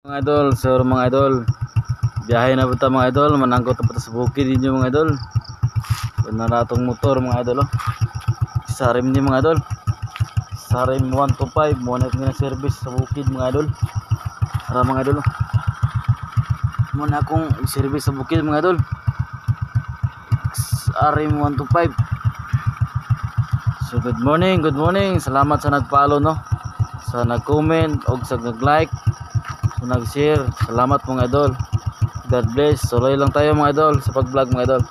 Mga idol, sir mga idol. Biyahe na po mga idol, manangkot na po sa bukid ninyo mga idol. Doon na natong motor mga idol. Sarim ni mga idol. Sarim 125, muna ko na service sa bukid mga idol. Para mga idol. Muna akong service sa bukid mga idol. Sarim 125. So good morning. Salamat sa nag-follow no. Sa nag-comment o sa nag-like. So nag-share, salamat mga idol. God bless. Tuloy lang tayo mga idol sa pag-vlog mga idol.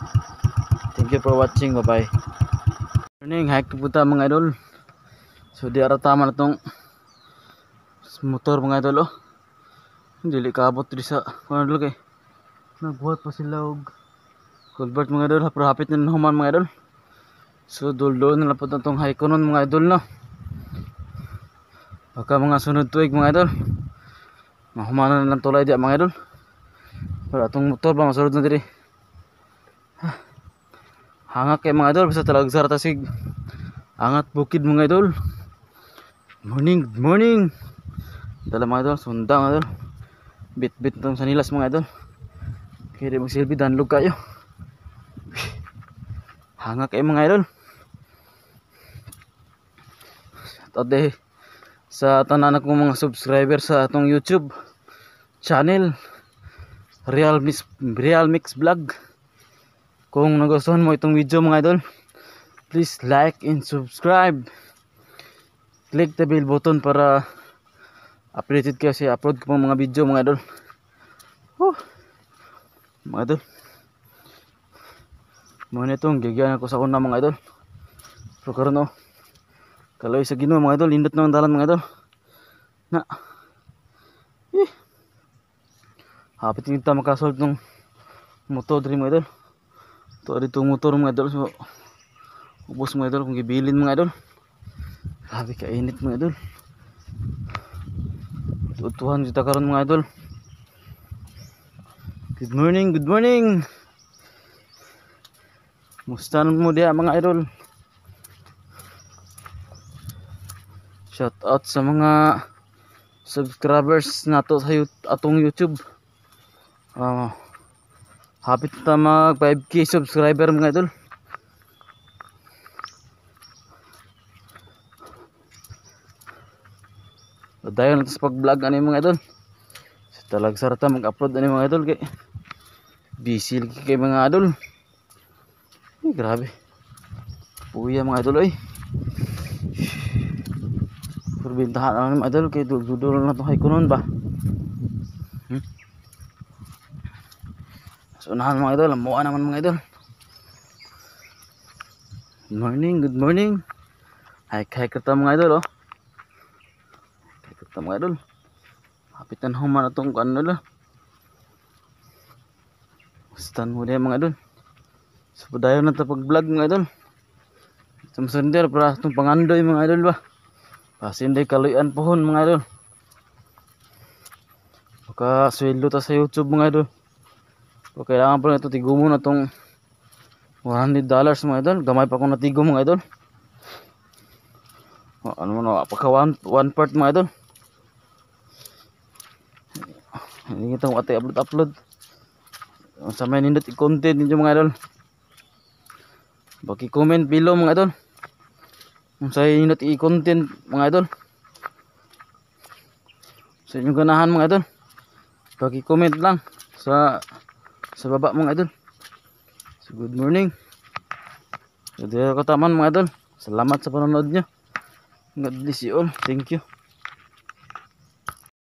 Thank you for watching. Bye bye. Morning, hike punta mga idol. So di ara tama na tong motor mga idol oh. Dili kaabot diri sa ano dulu kay. Nagbuhat pa sila og culvert mga idol, pero hapit na human mga idol. So duldo na lapod na tong hike nun mga idol no. Baka mga sunod tuig mga idol. Mahumanan na lang tulay di mga idol. Pero atong motor ba masulod na diri. Hangak kay mga idol basta talagang sartasig. Angat bukid mga idol. Good morning. Dala mga idol, sunda mga idol. Bit tong sanilas mga idol. Kaya di magsilbi danlog kayo. Hangak kay mga idol. Today sa tanan akong mga subscriber sa atong YouTube channel Real Mix Vlog. Kung nagustuhan mo itong video mga idol, please like and subscribe. Click the bell button para updated kayo sa upload ko pang mga video mga idol. Mga idol, muna itong gagyan ako sa una mga idol. Pero karon oh, kaloy sa Ginoo mga idol, lindot na ang dalan mga idol. Na. Hapit kita makasolve ng motor diri mga idol. To dito motor mga idol, so ubos mga idol kung gibilin mga idol. Grabe ka init mga idol. Tutuhan kita karon mga idol. Good morning. Musta mo dia mga idol? Shout out sa mga subscribers nato sa atong YouTube. Hapit na mag 5k subscriber mga idol. Dayon sa pag-vlog ani mga idol. Talag sarata mag-upload ani mga idol kay busy lagi kay mga idol. Grabe. Puya mga idol oy. Perbintahan naman mga idol kay dudul na to hay kunon ba. So unahan mga idol, amuan naman mga idol. Good morning. Hike kita mga idol oh. Hike kita mga idol. Hapitan human atong kan nila. Stan mo dia mga idol. So padayon na ta pag-vlog mga idol. Sumsunder para atong pangandoy mga idol ba. Pasinday kaluyan pohon mga idol. Maka sweldo ta sa YouTube mga idol. So kailangan pa nito tigo mo na tong $100 mga idol. Gamay pa akong natigo mga idol. Ano mo na pagka one part mga idol. Hindi kita upload. Sa may nindot i-content ninyo mga idol. Baki comment below mga idol. Kung sa nindot i-content mga idol. Sa inyong ganahan mga idol. Baki comment lang sa baba mga idol. So good morning. So dito ko taman mga idol. Salamat sa panonood nyo. God bless you all. Thank you.